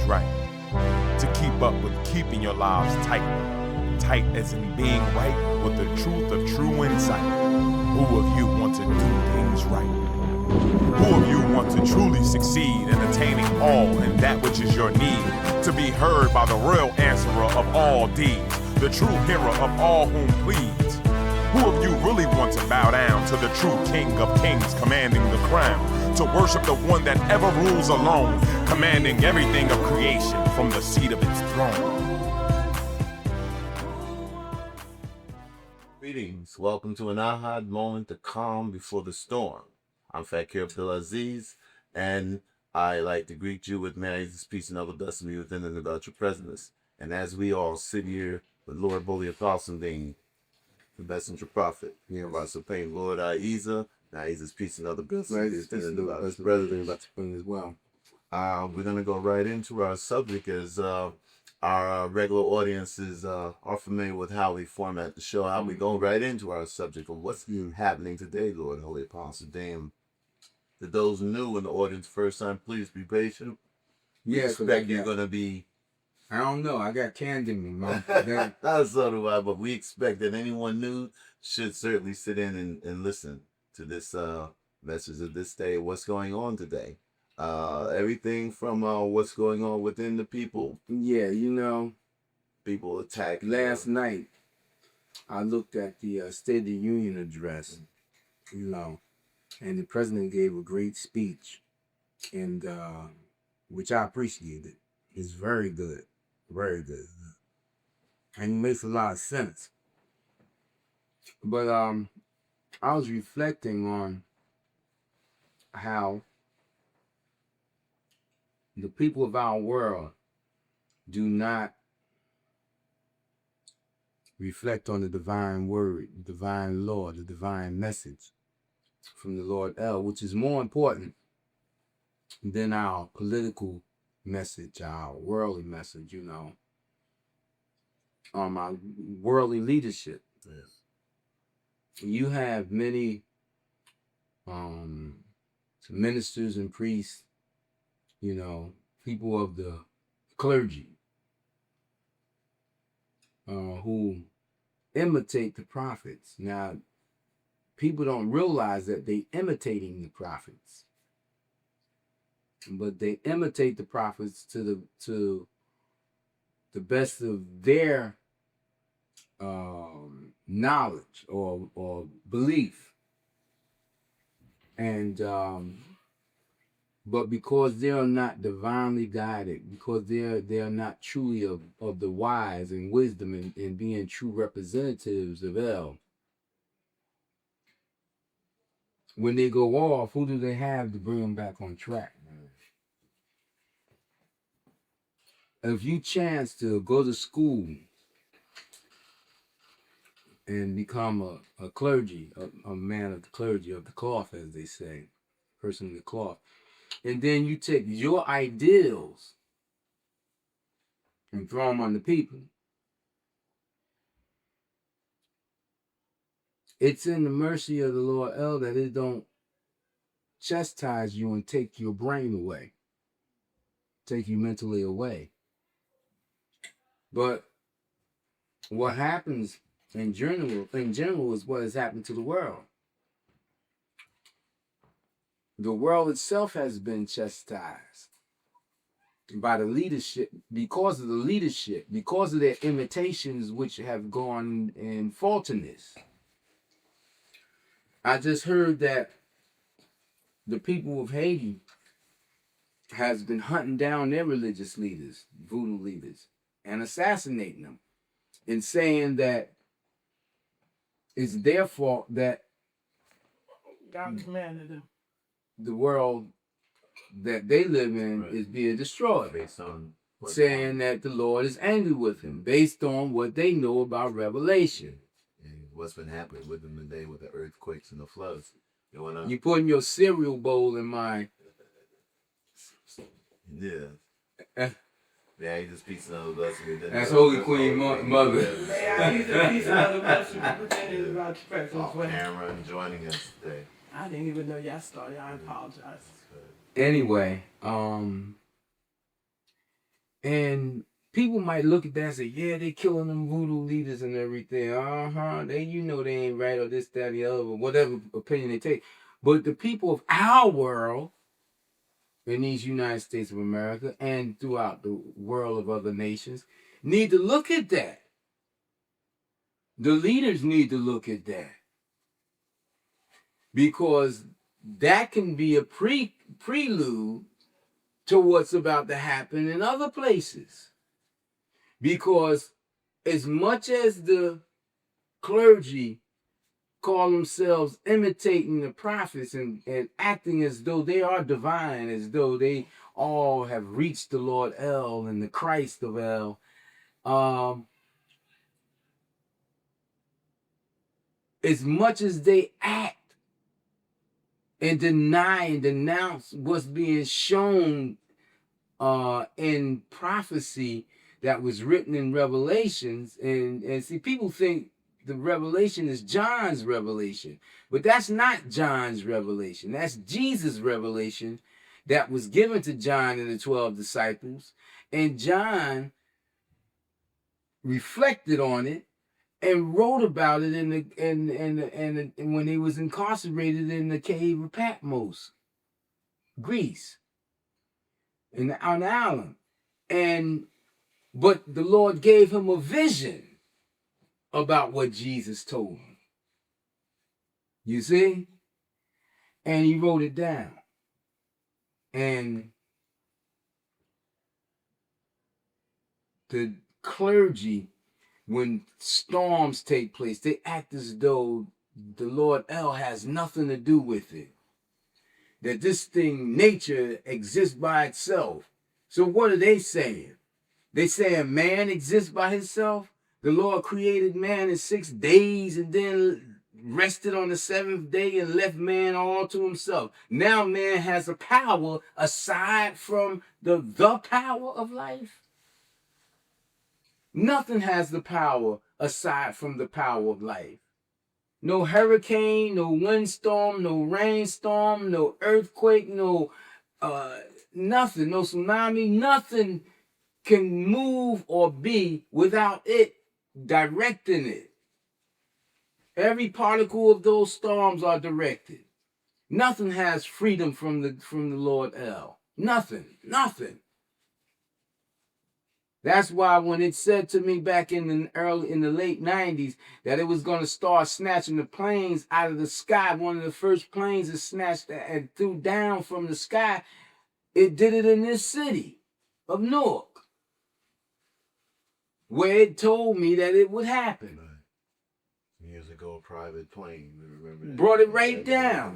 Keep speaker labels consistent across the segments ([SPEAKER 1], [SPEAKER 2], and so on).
[SPEAKER 1] right. To keep up with keeping your lives tight. Tight as in being right with the truth of true insight. Who of you want to do things right? Who of you want to truly succeed in attaining all in that which is your need? To be heard by the real answerer of all deeds, the true hearer of all whom pleads. Who of you really want to bow down to the true King of Kings commanding the crown? To worship the one that ever rules alone, commanding everything of creation from the seat of its throne.
[SPEAKER 2] Greetings. Welcome to an A.H.A.D moment, the calm before the storm. I'm Fakir Abdulaziz, and I like to greet you with Mary's peace and other blessings be within and about your presence. And as we all sit here with Lord Holy-Apostle Deen, the messenger prophet, here by Supreme Lord Ahezaah, and Ahezaah's peace and other blessings be within and about his presence as well. We're going to go right into our subject as our regular audiences are familiar with how we format the show. How we go right into our subject of what's happening today, Lord Holy-Apostle Deen. To those new in the audience, first time, please be patient. We expect you're going to be...
[SPEAKER 3] I don't know. I got candy in me, Mom.
[SPEAKER 2] So do I, but we expect that anyone new should certainly sit in and listen to this message of this day, what's going on today. Everything from what's going on within the people.
[SPEAKER 3] Yeah, you know,
[SPEAKER 2] people attack.
[SPEAKER 3] Last night, I looked at the State of the Union address, you know, and the president gave a great speech, and which I appreciated. It's very good, and it makes a lot of sense. But I was reflecting on how the people of our world do not reflect on the divine word, the divine law, the divine message from the Lord El, which is more important than our political message, our worldly message, you know, our worldly leadership.
[SPEAKER 2] Yes.
[SPEAKER 3] You have many ministers and priests, you know, people of the clergy who imitate the prophets. Now, people don't realize that they imitating the prophets, but they imitate the prophets to the best of their knowledge or belief, and but because they are not divinely guided, because they are not truly of the wise and wisdom and being true representatives of El, when they go off, who do they have to bring them back on track? If you chance to go to school and become a clergy, a man of the clergy, of the cloth, as they say, person of the cloth, and then you take your ideals and throw them on the people, it's in the mercy of the Lord El that it don't chastise you and take your brain away, take you mentally away. But what happens in general is what has happened to the world. The world itself has been chastised by the leadership, because of the leadership, because of their imitations which have gone in faultiness. I just heard that the people of Haiti has been hunting down their religious leaders, voodoo leaders, and assassinating them, and saying that it's their fault that
[SPEAKER 4] God commanded them.
[SPEAKER 3] The world that they live in is being destroyed,
[SPEAKER 2] based on
[SPEAKER 3] saying that the Lord is angry with him, based on what they know about Revelation.
[SPEAKER 2] And what's been happening with them today with the earthquakes and the floods going on.
[SPEAKER 3] You putting your cereal bowl in my...
[SPEAKER 2] Yeah. Yeah, he just peace and other blessing.
[SPEAKER 3] That's Holy Queen Mother.
[SPEAKER 4] Yeah, he's a peace and other blessing. About your presence.
[SPEAKER 2] Cameron joining us today.
[SPEAKER 4] I didn't even know y'all started. I apologize.
[SPEAKER 3] Anyway, And people might look at that and say, yeah, they killing them voodoo leaders and everything. They, you know, they ain't right, or this, that, the other, or whatever opinion they take. But the people of our world, in these United States of America and throughout the world of other nations, need to look at that. The leaders need to look at that. Because that can be a prelude to what's about to happen in other places. Because as much as the clergy call themselves imitating the prophets and acting as though they are divine, as though they all have reached the Lord El and the Christ of El, as much as they act and deny and denounce what's being shown in prophecy that was written in Revelations, and see, people think the revelation is John's revelation, but that's not John's revelation. That's Jesus' revelation that was given to John and the 12 disciples, and John reflected on it and wrote about it in when he was incarcerated in the cave of Patmos, Greece, on the island. But the Lord gave him a vision about what Jesus told him. You see? And he wrote it down. And the clergy, when storms take place, they act as though the Lord El has nothing to do with it. That this thing, nature, exists by itself. So what are they saying? They saying man exists by himself? The Lord created man in 6 days and then rested on the 7th day and left man all to himself. Now man has a power aside from the power of life. Nothing has the power aside from the power of life. No hurricane, no windstorm, no rainstorm, no earthquake, no nothing, no tsunami, nothing can move or be without it directing it. Every particle of those storms are directed. Nothing has freedom from the Lord El. Nothing. That's why when it said to me back in the late 90s that it was going to start snatching the planes out of the sky, one of the first planes that snatched and threw down from the sky, it did it in this city of Newark, where it told me that it would happen.
[SPEAKER 2] Years ago, a private plane, remember that?
[SPEAKER 3] Brought it right down.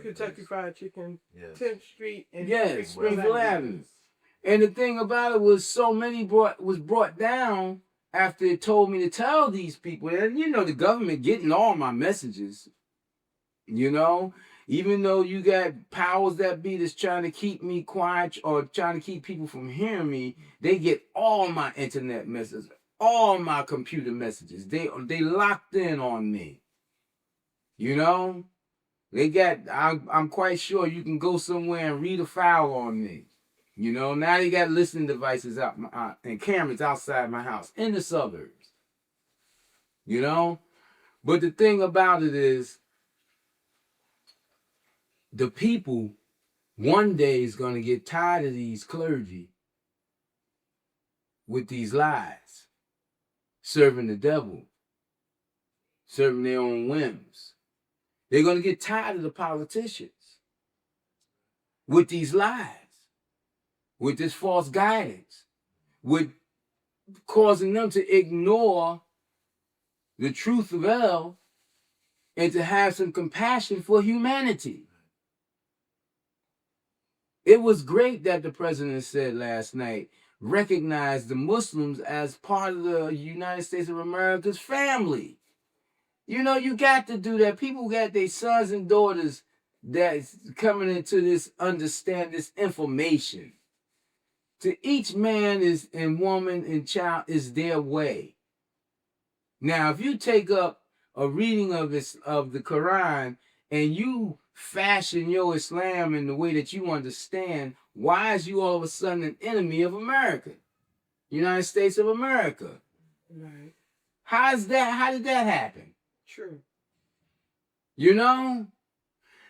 [SPEAKER 4] Kentucky Fried Chicken,
[SPEAKER 2] Yes.
[SPEAKER 4] 10th Street, and
[SPEAKER 3] Springfield Avenue. And the thing about it was so many was brought down after it told me to tell these people. And you know, the government getting all my messages. You know, even though you got powers that be that's trying to keep me quiet or trying to keep people from hearing me, they get all my internet messages, all my computer messages. They locked in on me. You know, they got. I'm quite sure you can go somewhere and read a file on me. You know, now they got listening devices out and cameras outside my house in the suburbs. You know, but the thing about it is, the people one day is going to get tired of these clergy with these lies, serving the devil, serving their own whims. They're going to get tired of the politicians with these lies, with this false guidance, with causing them to ignore the truth of El and to have some compassion for humanity. It was great that the president said last night, recognize the Muslims as part of the United States of America's family. You know, you got to do that. People got their sons and daughters that's coming into this, understand this information. To each man is and woman and child is their way. Now, if you take up a reading of the Quran and you fashion your Islam in the way that you understand, why is you all of a sudden an enemy of America? United States of America.
[SPEAKER 4] Right.
[SPEAKER 3] How did that happen?
[SPEAKER 4] True.
[SPEAKER 3] You know?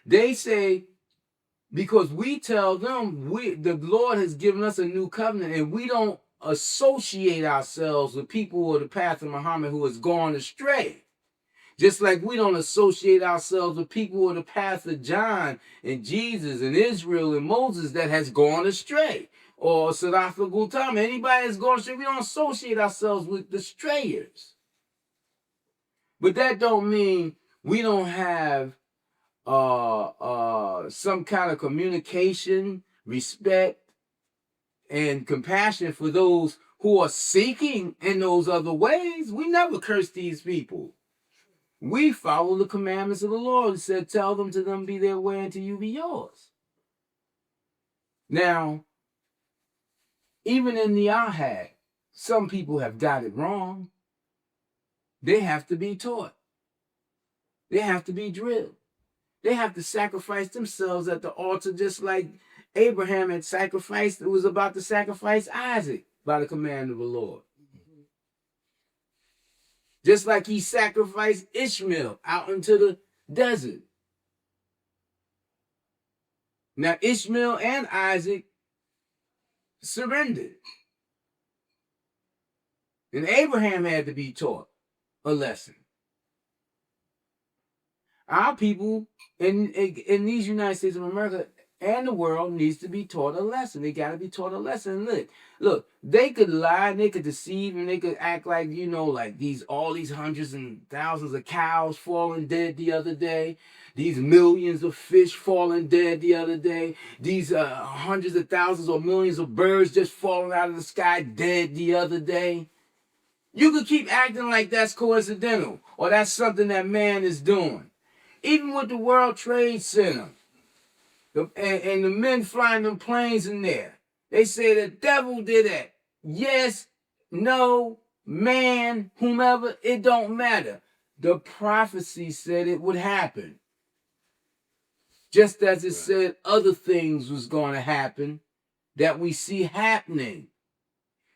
[SPEAKER 3] They say, because we tell them the Lord has given us a new covenant, and we don't associate ourselves with people who are the path of Muhammad who has gone astray. Just like we don't associate ourselves with people who are the path of John and Jesus and Israel and Moses that has gone astray. Or Sadat al-Ghutam, anybody that's gone astray, we don't associate ourselves with the strayers. But that don't mean we don't have some kind of communication, respect, and compassion for those who are seeking in those other ways. We never curse these people. We follow the commandments of the Lord. He said, tell them to them be their way until you be yours. Now, even in the A.H.A.D, some people have got it wrong. They have to be taught. They have to be drilled. They have to sacrifice themselves at the altar, just like Abraham had sacrificed. It was about to sacrifice Isaac by the command of the Lord. Just like he sacrificed Ishmael out into the desert. Now Ishmael and Isaac surrendered. And Abraham had to be taught a lesson. Our people in these United States of America and the world needs to be taught a lesson. They got to be taught a lesson. Look, they could lie and they could deceive and they could act like, you know, like all these hundreds and thousands of cows falling dead the other day. These millions of fish falling dead the other day. These hundreds of thousands or millions of birds just falling out of the sky dead the other day. You could keep acting like that's coincidental or that's something that man is doing. Even with the World Trade Center and the men flying them planes in there, they say the devil did that. Yes, no, man, whomever, it don't matter. The prophecy said it would happen. Just as it said other things was going to happen that we see happening.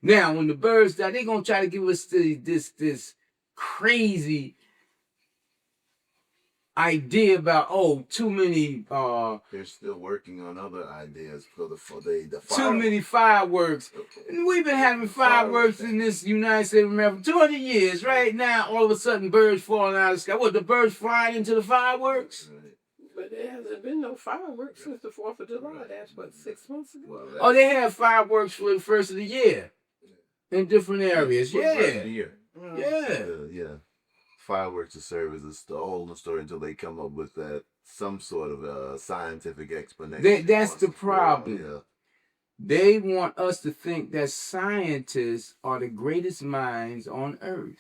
[SPEAKER 3] Now, when the birds die, they're going to try to give us this crazy idea about too many
[SPEAKER 2] they're still working on other ideas for the
[SPEAKER 3] too many fireworks. And we've been having fireworks in this United States of America for 200 years. Right now, all of a sudden, birds falling out of the sky. What, the birds flying into the fireworks?
[SPEAKER 4] But there hasn't been no fireworks since the 4th of July. That's what, 6 months ago?
[SPEAKER 3] Oh, they have fireworks for the first of the year in different areas. Yeah.
[SPEAKER 2] Fireworks to serve as the whole story until they come up with some sort of scientific explanation.
[SPEAKER 3] That's the problem. They want us to think that scientists are the greatest minds on earth.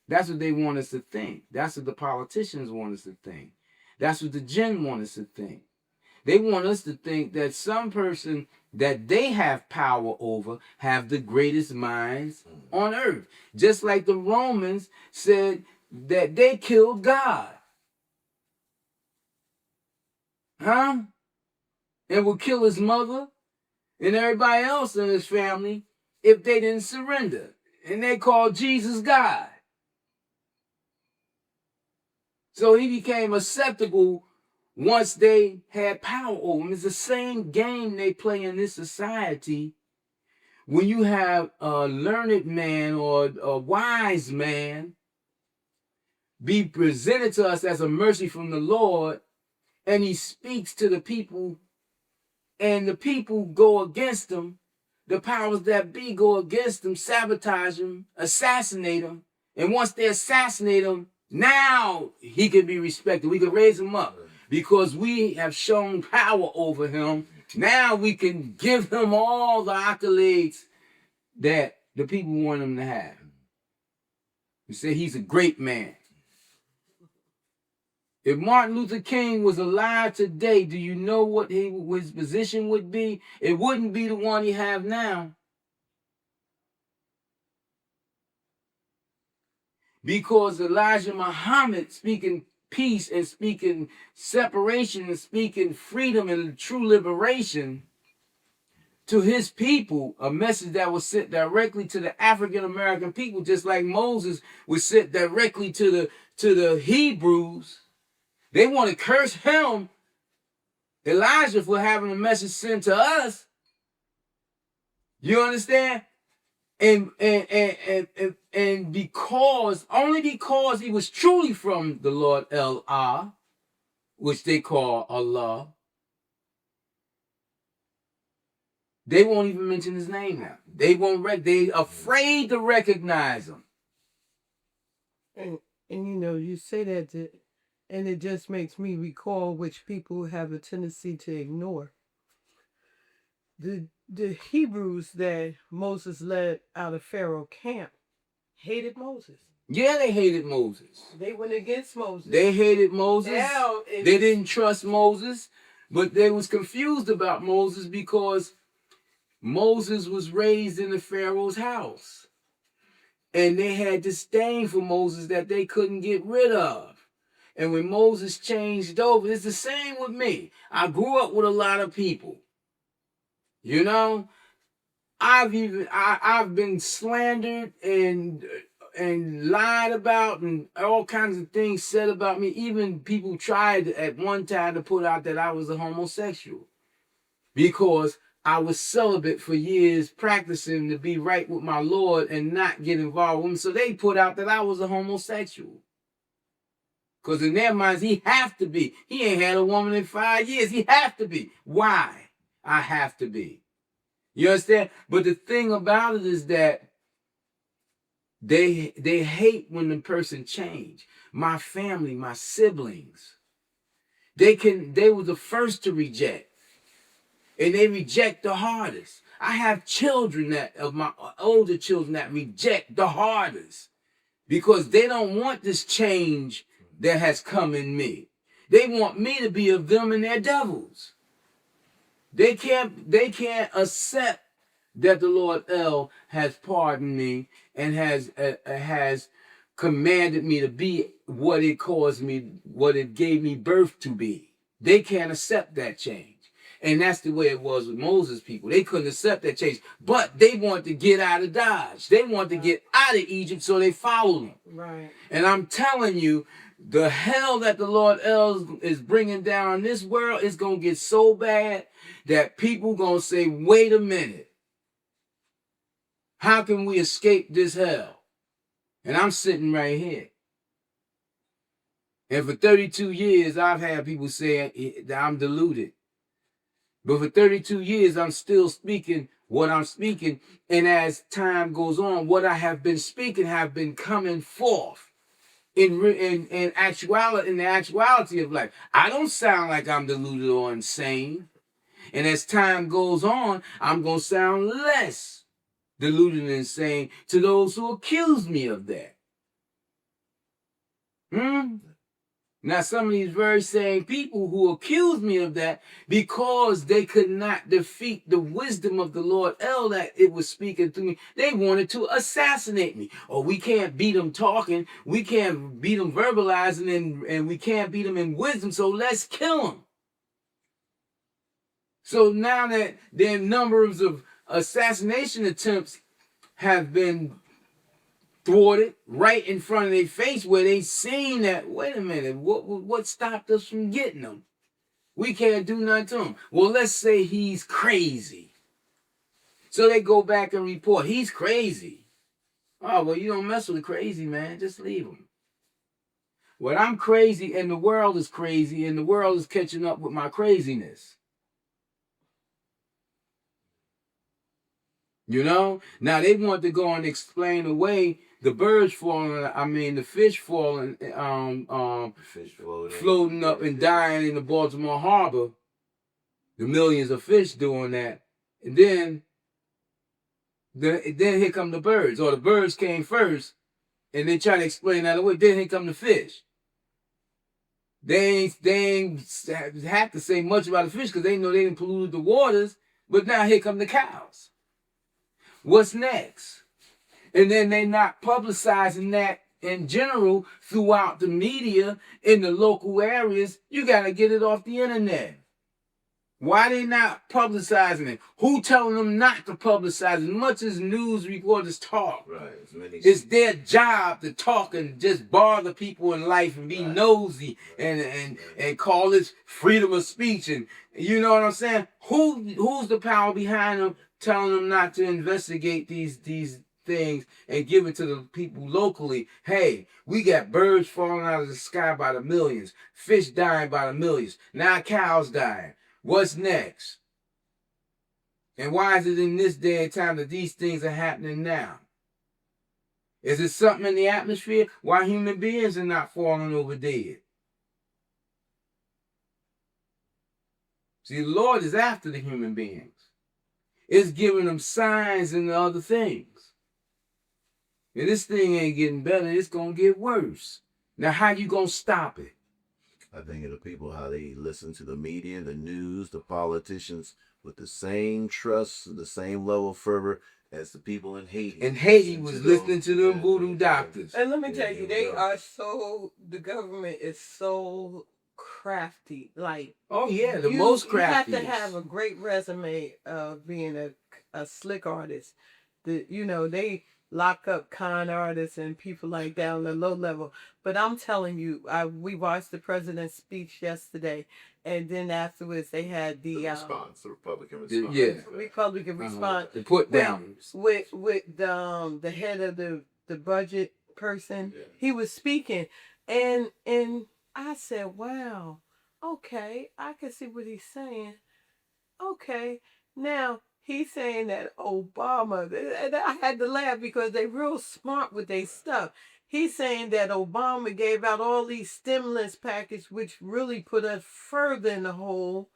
[SPEAKER 3] That's what they want us to think. That's what the politicians want us to think. That's what the jinn want us to think. They want us to think that some person that they have power over have the greatest minds on earth. Just like the Romans said that they killed God. And would kill his mother and everybody else in his family if they didn't surrender. And they called Jesus God. So he became acceptable once they had power over him. It's the same game they play in this society. When you have a learned man or a wise man be presented to us as a mercy from the Lord, and he speaks to the people, and the people go against him, the powers that be go against him, sabotage him, assassinate him, and once they assassinate him, now he can be respected. We can raise him up. Because we have shown power over him, now we can give him all the accolades that the people want him to have. We say he's a great man. If Martin Luther King was alive today, do you know what his position would be? It wouldn't be the one he have now. Because Elijah Muhammad speaking peace and speaking separation and speaking freedom and true liberation to his people, a message that was sent directly to the African American people, just like Moses was sent directly to the Hebrews. They want to curse him, Elijah, for having a message sent to us. You understand? And because only because he was truly from the Lord El-Ah, which they call Allah, they won't even mention his name now. They won't. They afraid to recognize him.
[SPEAKER 4] And you know, you say that, and it just makes me recall which people have a tendency to ignore. The Hebrews that Moses led out of Pharaoh camp hated Moses.
[SPEAKER 3] Yeah, they hated Moses.
[SPEAKER 4] They went against Moses.
[SPEAKER 3] They hated Moses.
[SPEAKER 4] Now,
[SPEAKER 3] they didn't trust Moses, but they was confused about Moses because Moses was raised in the Pharaoh's house. And they had disdain for Moses that they couldn't get rid of. And when Moses changed over, it's the same with me. I grew up with a lot of people. You know, I've been slandered and lied about and all kinds of things said about me. Even people tried at one time to put out that I was a homosexual because I was celibate for years, practicing to be right with my Lord and not get involved with him. So they put out that I was a homosexual. Because in their minds, he have to be. He ain't had a woman in 5 years. He have to be. Why? I have to be. You understand? But the thing about it is that they hate when the person change. My family, my siblings, they were the first to reject. And they reject the hardest. I have children of my older children that reject the hardest because they don't want this change that has come in me. They want me to be of them and their devils. They can't accept that the Lord El has pardoned me and has commanded me to be what it caused me, what it gave me birth to be. They can't accept that change. And that's the way it was with Moses' people. They couldn't accept that change. But they wanted to get out of Dodge. They wanted to get out of Egypt, so they followed him.
[SPEAKER 4] Right.
[SPEAKER 3] And I'm telling you, the hell that the Lord El is bringing down in this world is going to get so bad that people going to say, wait a minute. How can we escape this hell? And I'm sitting right here. And for 32 years, I've had people say that I'm deluded. But for 32 years, I'm still speaking what I'm speaking. And as time goes on, what I have been speaking have been coming forth in actuality, in the actuality of life. I don't sound like I'm deluded or insane. And as time goes on, I'm going to sound less deluded and insane to those who accuse me of that. Now, some of these very same people who accuse me of that because they could not defeat the wisdom of the Lord El that it was speaking through me, they wanted to assassinate me. Oh, we can't beat them talking. We can't beat them verbalizing, and we can't beat them in wisdom, so let's kill them. So now that their numbers of assassination attempts have been thwarted right in front of their face, where they seen that, wait a minute, what stopped us from getting them? We can't do nothing to him. Well, let's say he's crazy. So they go back and report, he's crazy. Oh, well, you don't mess with the crazy, man. Just leave him. Well, I'm crazy and the world is crazy and the world is catching up with my craziness. You know? Now they want to go and explain away the birds falling, the fish falling,
[SPEAKER 2] Fish floating.
[SPEAKER 3] floating up and dying in the Baltimore Harbor. The millions of fish doing that. And then here come the birds. Or the birds came first, and they try to explain that away. Then here come the fish. They ain't have to say much about the fish because they know they didn't pollute the waters. But now here come the cows. What's next? And then they not publicizing that in general throughout the media in the local areas. You got to get it off the internet. Why they not publicizing it? Who telling them not to publicize? As much as news reporters talk,
[SPEAKER 2] Right.
[SPEAKER 3] it's their job to talk and just bother people in life and be nosy and call it freedom of speech, and you know what I'm saying? Who's the power behind them telling them not to investigate these things and give it to the people locally? Hey, we got birds falling out of the sky by the millions, fish dying by the millions, now cows dying. What's next? And why is it in this day and time that these things are happening now? Is it something in the atmosphere? Why human beings are not falling over dead? See, the Lord is after the human beings. It's giving them signs and other things. And this thing ain't getting better. It's going to get worse. Now, how you going to stop it?
[SPEAKER 2] I think of the people, how they listen to the media, the news, the politicians with the same trust, the same level of fervor as the people in Haiti.
[SPEAKER 3] And Haiti was listening to them voodoo doctors.
[SPEAKER 4] And let me tell you, the government is so crafty. Like,
[SPEAKER 3] oh yeah, the most crafty.
[SPEAKER 4] You have to have a great resume of being a slick artist. They lock up con artists and people like that on the low level. But I'm telling you, we watched the president's speech yesterday, and then afterwards they had the
[SPEAKER 2] response, the Republican response.
[SPEAKER 4] Republican response.
[SPEAKER 3] The put down
[SPEAKER 4] with the head of the budget person. Yeah. He was speaking, and I said, "Wow, okay, I can see what he's saying. Okay, now." He's saying that Obama, and I had to laugh because they real smart with their stuff. He's saying that Obama gave out all these stimulus package, which really put us further in the hole,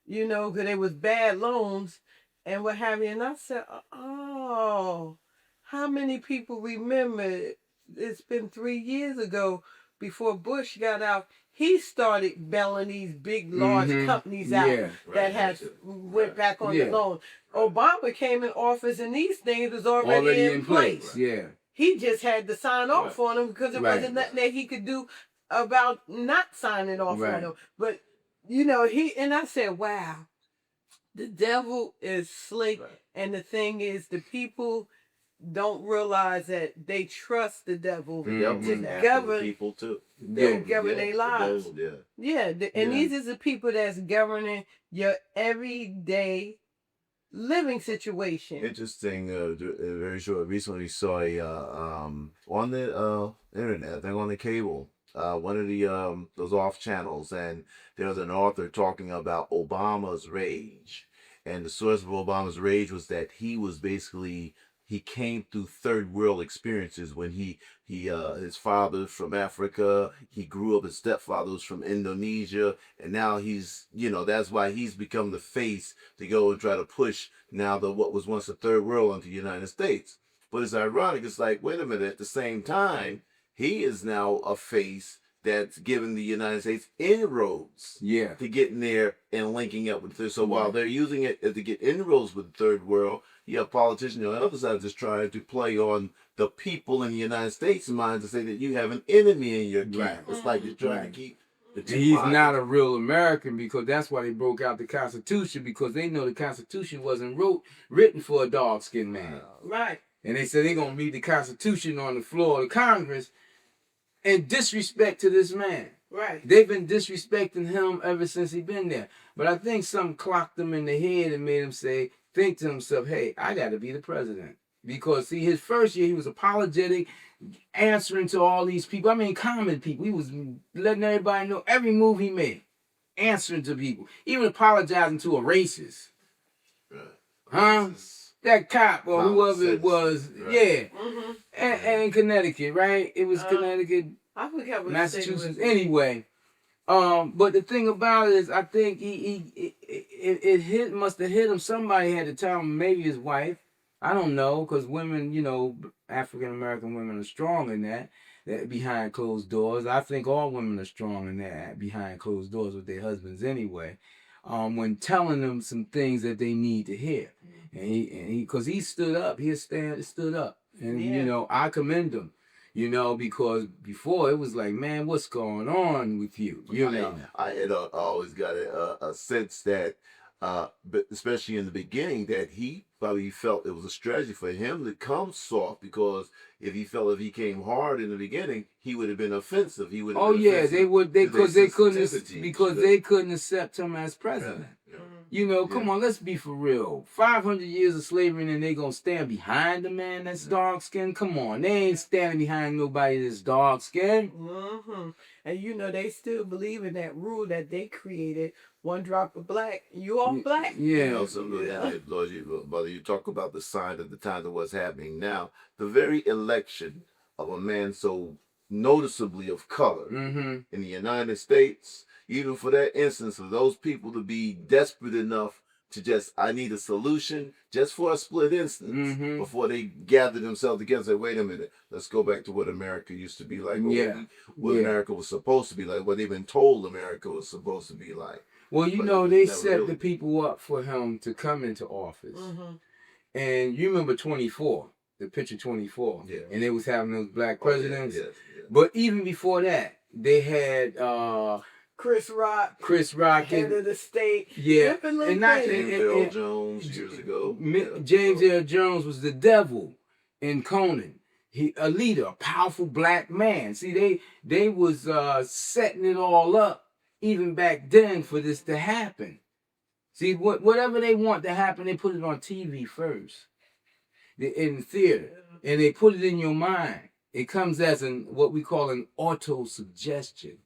[SPEAKER 4] because it was bad loans and what have you. And I said, oh, how many people remember it's been 3 years ago before Bush got out? He started bailing these big, large companies out that went back on the loan. Obama came in office and these things was already in place.
[SPEAKER 3] Yeah.
[SPEAKER 4] He just had to sign off on them because there wasn't nothing that he could do about not signing off on them. But, and I said, wow, the devil is slick. Right. And the thing is, the people don't realize that they trust the devil to govern
[SPEAKER 2] people too.
[SPEAKER 4] Govern their lives. And these are the people that's governing your everyday living situation.
[SPEAKER 2] Interesting. Very short. Recently saw on the internet, I think on the cable, one of the those off channels, and there was an author talking about Obama's rage, and the source of Obama's rage was that he was basically. He came through third world experiences when his father from Africa, he grew up, his stepfather was from Indonesia, and now he's, that's why he's become the face to go and try to push now what was once a third world onto the United States. But it's ironic, it's like, wait a minute, at the same time, he is now a face that's giving the United States inroads to get in there and linking up with this. So while they're using it to get inroads with the third world, you have politicians on the other side just trying to play on the people in the United States' minds to say that you have an enemy in your camp. It's like they're trying to keep the two
[SPEAKER 3] He's not a real American, because that's why they broke out the Constitution, because they know the Constitution wasn't written for a dark-skinned man.
[SPEAKER 4] Right.
[SPEAKER 3] And they said they're going to read the Constitution on the floor of the Congress in disrespect to this man.
[SPEAKER 4] Right.
[SPEAKER 3] They've been disrespecting him ever since he been there. But I think something clocked him in the head and made him think to himself, hey, I got to be the president. Because, see, his first year, he was apologetic, answering to all these people. I mean, common people. He was letting everybody know every move he made, answering to people, even apologizing to a racist.
[SPEAKER 2] Right.
[SPEAKER 3] Huh? That cop or whoever it was,
[SPEAKER 4] Mm-hmm.
[SPEAKER 3] And in Connecticut, right? It was Connecticut,
[SPEAKER 4] I forget what
[SPEAKER 3] Massachusetts. Anyway, but the thing about it is, I think it must have hit him. Somebody had to tell him, maybe his wife. I don't know, because women, African American women are strong in that behind closed doors. I think all women are strong in that behind closed doors with their husbands anyway. When telling them some things that they need to hear. And because he stood up, he stood up. And, I commend him, because before it was like, man, what's going on with you?
[SPEAKER 2] I had always got a sense that but especially in the beginning, that he probably felt it was a strategy for him to come soft, because if he came hard in the beginning, he would have been offensive. He would have
[SPEAKER 3] Oh
[SPEAKER 2] been
[SPEAKER 3] yeah,
[SPEAKER 2] offensive
[SPEAKER 3] they would
[SPEAKER 2] to their sensitivity.
[SPEAKER 3] they couldn't accept him as president.
[SPEAKER 2] Yeah.
[SPEAKER 3] You know, come on, let's be for real. 500 years of slavery, and then they gonna stand behind a man that's dark skinned? Come on, they ain't standing behind nobody that's dark skinned.
[SPEAKER 4] And you know, they still believe in that rule that they created: one drop of black, you all black.
[SPEAKER 3] Yeah.
[SPEAKER 2] Also, brother, you talk about the sign of the times of what's happening now. The very election of a man so noticeably of color in the United States, even for that instance of those people to be desperate enough to just, I need a solution just for a split instance before they gather themselves together and say, wait a minute, let's go back to what America used to be like. What America was supposed to be like, what they've been told America was supposed to be like.
[SPEAKER 3] Well, you know, they set the people up for him to come into office. And you remember 24, the picture 24. Yeah. And they was having those black presidents.
[SPEAKER 2] Yes.
[SPEAKER 3] But even before that, they had
[SPEAKER 4] Chris Rock,
[SPEAKER 3] head
[SPEAKER 4] of the state.
[SPEAKER 3] Yeah.
[SPEAKER 4] And
[SPEAKER 3] not
[SPEAKER 2] James Earl Jones years ago.
[SPEAKER 3] James Earl Jones was the devil in Conan. He a leader, a powerful black man. See, they was setting it all up even back then for this to happen. See, whatever they want to happen, they put it on TV first, in the theater, and they put it in your mind. It comes as what we call an auto-suggestion.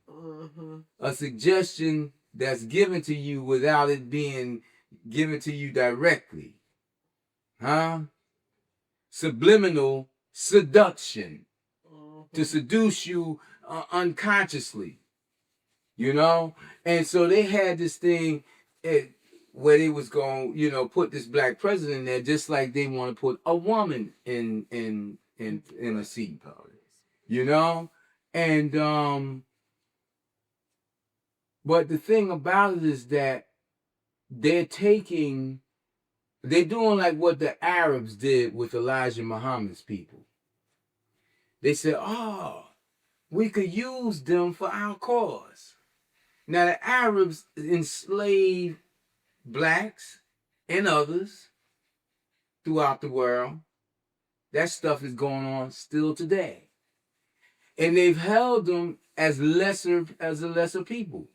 [SPEAKER 3] A suggestion that's given to you without it being given to you directly. Subliminal seduction. To seduce you unconsciously. You know? And so they had this thing where they was going, you know, put this black president there, just like they want to put a woman in the seat. You know? And but the thing about it is that they're doing like what the Arabs did with Elijah Muhammad's people. They said, we could use them for our cause. Now the Arabs enslaved blacks and others throughout the world. That stuff is going on still today. And they've held them as a lesser people.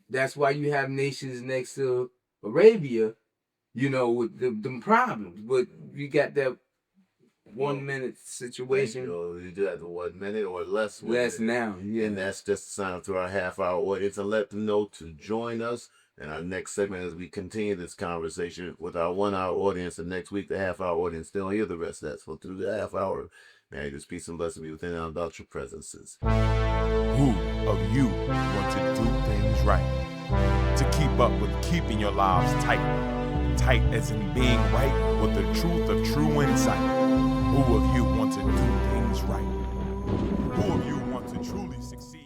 [SPEAKER 3] That's why you have nations next to Arabia, you know, with them problems. But you got that 1 minute situation.
[SPEAKER 2] You do have the 1 minute or less.
[SPEAKER 3] Less now, yeah.
[SPEAKER 2] And that's just a sign to our half-hour audience, and let them know to join us in our next segment as we continue this conversation with our 1 hour audience. And next week, the half-hour audience, they'll hear the rest of that. So through the half hour, may this peace and blessing be within our adulteral presences.
[SPEAKER 1] Who of you want to do things right? To keep up with keeping your lives tight. Tight as in being right with the truth of true insight. Who of you want to do things right? Who of you want to truly succeed?